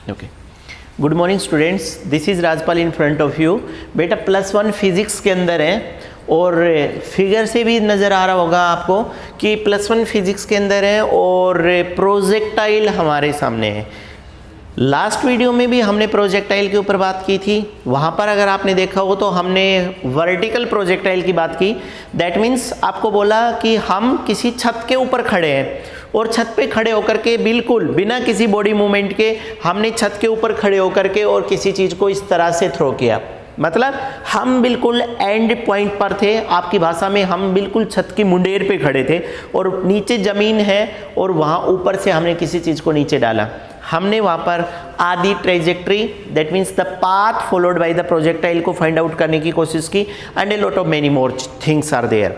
Okay, good morning students, this is Rajpal in front of you. बेटा +1 physics के अंदर है और फिगर से भी नज़र आ रहा होगा आपको कि +1 फिजिक्स के अंदर है और प्रोजेक्टाइल हमारे सामने है। लास्ट वीडियो में भी हमने प्रोजेक्टाइल के ऊपर बात की थी, वहाँ पर अगर आपने देखा हो तो हमने वर्टिकल प्रोजेक्टाइल की बात की। दैट मीन्स आपको बोला कि हम किसी छत के ऊपर खड़े हैं और छत पे खड़े होकर के बिल्कुल बिना किसी बॉडी मूवमेंट के हमने छत के ऊपर खड़े होकर के और किसी चीज़ को इस तरह से थ्रो किया। मतलब हम बिल्कुल एंड पॉइंट पर थे, आपकी भाषा में हम बिल्कुल छत की मुंडेर पे खड़े थे और नीचे ज़मीन है और वहाँ ऊपर से हमने किसी चीज़ को नीचे डाला। हमने वहाँ पर आधी trajectory that means the path followed by the projectile को फाइंड आउट करने की कोशिश की and a lot of many more things are there.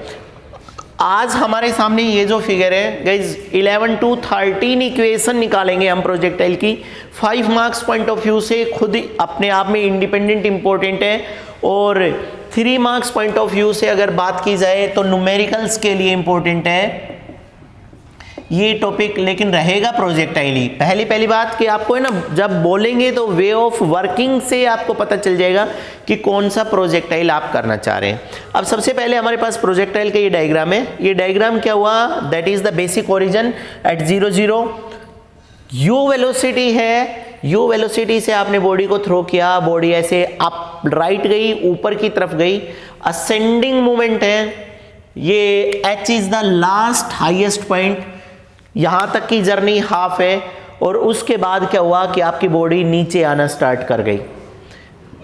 आज हमारे सामने ये जो फिगर है गाइज 11 to 13 इक्वेशन निकालेंगे हम प्रोजेक्टाइल की। 5 मार्क्स पॉइंट ऑफ व्यू से खुद अपने आप में इंडिपेंडेंट इंपॉर्टेंट है और 3 मार्क्स पॉइंट ऑफ व्यू से अगर बात की जाए तो न्यूमेरिकल्स के लिए इंपॉर्टेंट है ये टॉपिक, लेकिन रहेगा प्रोजेक्टाइल ही। पहली बात कि आपको है ना, जब बोलेंगे तो वे ऑफ वर्किंग से आपको पता चल जाएगा कि कौन सा प्रोजेक्टाइल आप करना चाह रहे हैं। अब सबसे पहले हमारे पास प्रोजेक्टाइल का ये डायग्राम है। ये डायग्राम क्या हुआ, that is the basic origin at 0 0। You velocity है, यू वेलोसिटी से आपने बॉडी को थ्रो किया, बॉडी ऐसे अप राइट गई, ऊपर की तरफ गई, असेंडिंग मूवमेंट है। ये H is the last highest point, यहाँ तक की जर्नी हाफ है और उसके बाद क्या हुआ कि आपकी बॉडी नीचे आना स्टार्ट कर गई।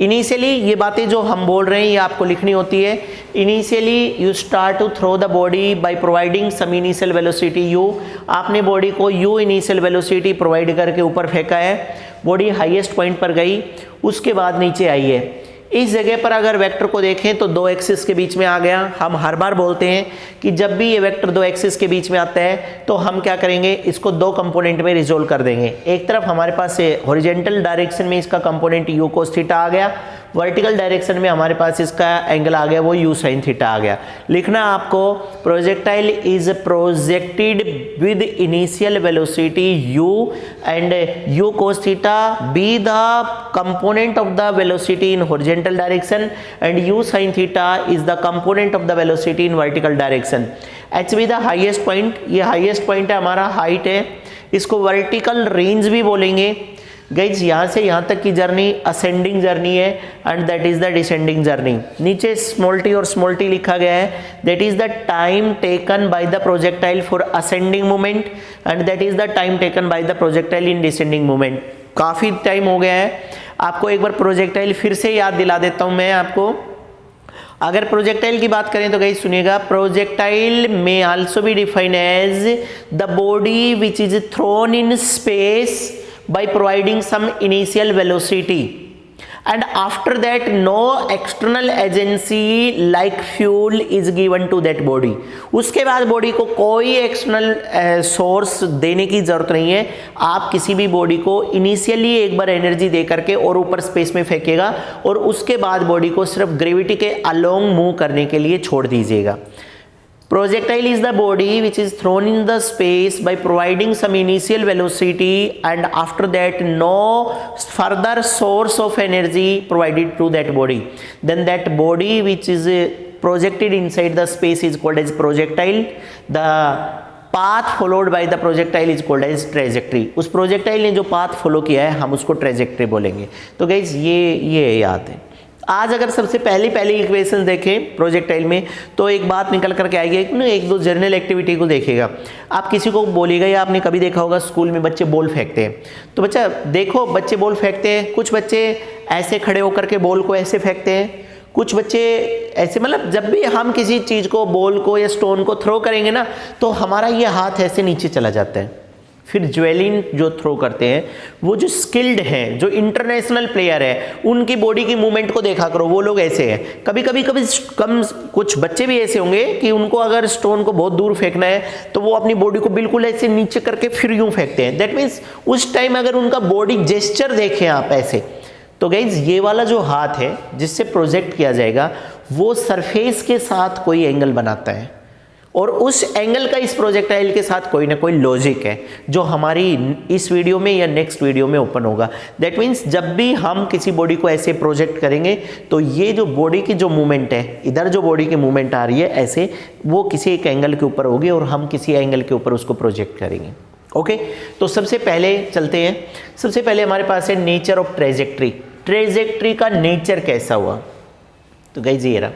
इनिशियली ये बातें जो हम बोल रहे हैं ये आपको लिखनी होती है। Initially you start to throw the body by providing some initial velocity U. आपने बॉडी को यू इनिशियल वेलोसिटी प्रोवाइड करके ऊपर फेंका है, बॉडी हाईएस्ट पॉइंट पर गई, उसके बाद नीचे आई है। इस जगह पर अगर वेक्टर को देखें तो 2 एक्सिस के बीच में आ गया। हम हर बार बोलते हैं कि जब भी ये वेक्टर 2 एक्सिस के बीच में आता है तो हम क्या करेंगे, इसको 2 कंपोनेंट में रिजोल्व कर देंगे। एक तरफ हमारे पास हॉरिजॉन्टल डायरेक्शन में इसका कंपोनेंट यू कोस थीटा आ गया, वर्टिकल डायरेक्शन में हमारे पास इसका एंगल आ गया वो यू साइन थीटा आ गया। लिखना आपको, projectile is projected with initial velocity you and you cos theta be the component of the velocity in horizontal direction and you sine theta is the component of the velocity in vertical direction. H be the highest point, ये highest point है हमारा, height है, इसको vertical range भी बोलेंगे। Guys यहाँ से यहाँ तक की जर्नी असेंडिंग जर्नी है and that is the descending journey. नीचे स्मॉल टी और स्मॉल टी लिखा गया है, that is the time taken by the projectile for ascending movement and that is the time taken by the projectile in descending movement. काफ़ी time हो गया है, आपको एक बार प्रोजेक्टाइल फिर से याद दिला देता हूँ मैं आपको। अगर प्रोजेक्टाइल की बात करें तो गाइस सुनिएगा, प्रोजेक्टाइल में also be defined as the body which is thrown in space by providing some initial velocity and after that no external agency like fuel is given to that body। उसके बाद body को कोई external source देने की जरूरत नहीं है। आप किसी भी बॉडी को इनिशियली एक बार एनर्जी दे करके और ऊपर स्पेस में फेंकेगा और उसके बाद बॉडी को सिर्फ ग्रेविटी के अलोंग मूव करने के लिए छोड़ दीजिएगा। Projectile is the body which is thrown in the space by providing some initial velocity and after that no further source of energy provided to that body. Then that body which is projected inside the space is called as projectile. The path followed by the projectile is called as trajectory. उस projectile ने जो path follow किया है हम उसको trajectory बोलेंगे। तो guys ये याद है। आज अगर सबसे पहली इक्वेशन देखें प्रोजेक्टाइल में तो एक बात निकल करके आएगी, एक दो जर्नल एक्टिविटी को देखेगा। आप किसी को बोलेगा या आपने कभी देखा होगा स्कूल में बच्चे बॉल फेंकते हैं, तो बच्चा देखो बच्चे बॉल फेंकते हैं, कुछ बच्चे ऐसे खड़े होकर के बॉल को ऐसे फेंकते हैं, कुछ बच्चे ऐसे, मतलब जब भी हम किसी चीज़ को बॉल को या स्टोन को थ्रो करेंगे ना तो हमारा ये हाथ ऐसे नीचे चला जाता है। फिर ज्वेलिन जो थ्रो करते हैं वो जो स्किल्ड हैं, जो इंटरनेशनल प्लेयर है, उनकी बॉडी की मूवमेंट को देखा करो, वो लोग ऐसे हैं। कभी कम कुछ बच्चे भी ऐसे होंगे कि उनको अगर स्टोन को बहुत दूर फेंकना है तो वो अपनी बॉडी को बिल्कुल ऐसे नीचे करके फिर यूं फेंकते हैं। दैट मीन्स उस टाइम अगर उनका बॉडी जेस्चर देखें आप ऐसे, तो गाइज ये वाला जो हाथ है जिससे प्रोजेक्ट किया जाएगा वो सरफेस के साथ कोई एंगल बनाता है और उस एंगल का इस प्रोजेक्टाइल के साथ कोई ना कोई लॉजिक है जो हमारी इस वीडियो में या नेक्स्ट वीडियो में ओपन होगा। दैट मीन्स जब भी हम किसी बॉडी को ऐसे प्रोजेक्ट करेंगे तो ये जो बॉडी की जो मूवमेंट है, इधर जो बॉडी की मूवमेंट आ रही है ऐसे, वो किसी एक एंगल के ऊपर होगी और हम किसी एंगल के ऊपर उसको प्रोजेक्ट करेंगे। ओके, तो सबसे पहले चलते हैं। सबसे पहले हमारे पास है नेचर ऑफ ट्रेजेक्ट्री। ट्रेजेक्ट्री का नेचर कैसा हुआ? तो गाइस ये रहा,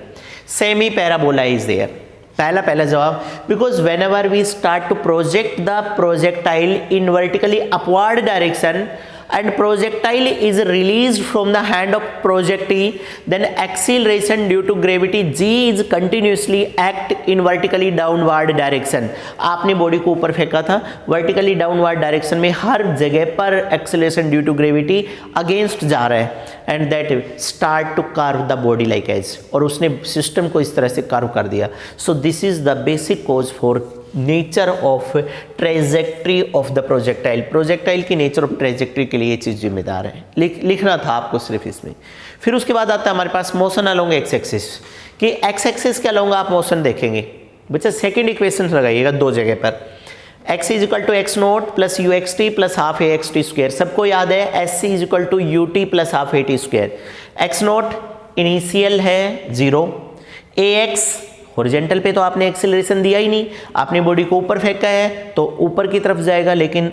सेमी पैराबोला इज देयर। पहला जवाब, because whenever we start to project the projectile in vertically upward direction and projectile is released from the hand of projectee, then acceleration due to gravity g is continuously act in vertically downward direction। आपने body को ऊपर फेंका था, vertically downward direction में हर जगह पर acceleration due to gravity against जा रहा है, and that start to curve the body like as, और उसने सिस्टम को इस तरह से कार्व कर दिया। So this is the basic cause for nature of trajectory of the projectile. Projectile की नेचर ऑफ ट्रेजेक्ट्री के लिए ये चीज़ जिम्मेदार है, लिखना था आपको सिर्फ इसमें। फिर उसके बाद आता है हमारे पास मोशन अलोंग एक्स एक्सिस, कि एक्स एक्सिस के अलोंग आप मोशन देखेंगे। बच्चा सेकेंड इक्वेशन लगाइएगा दो जगह पर, x is equal to X naught plus U X T plus half A X T square. सबको याद है S C is equal to U T plus half A T square. X naught initial है 0, ए x horizontal पे तो आपने acceleration दिया ही नहीं, आपने बॉडी को ऊपर फेंका है तो ऊपर की तरफ जाएगा, लेकिन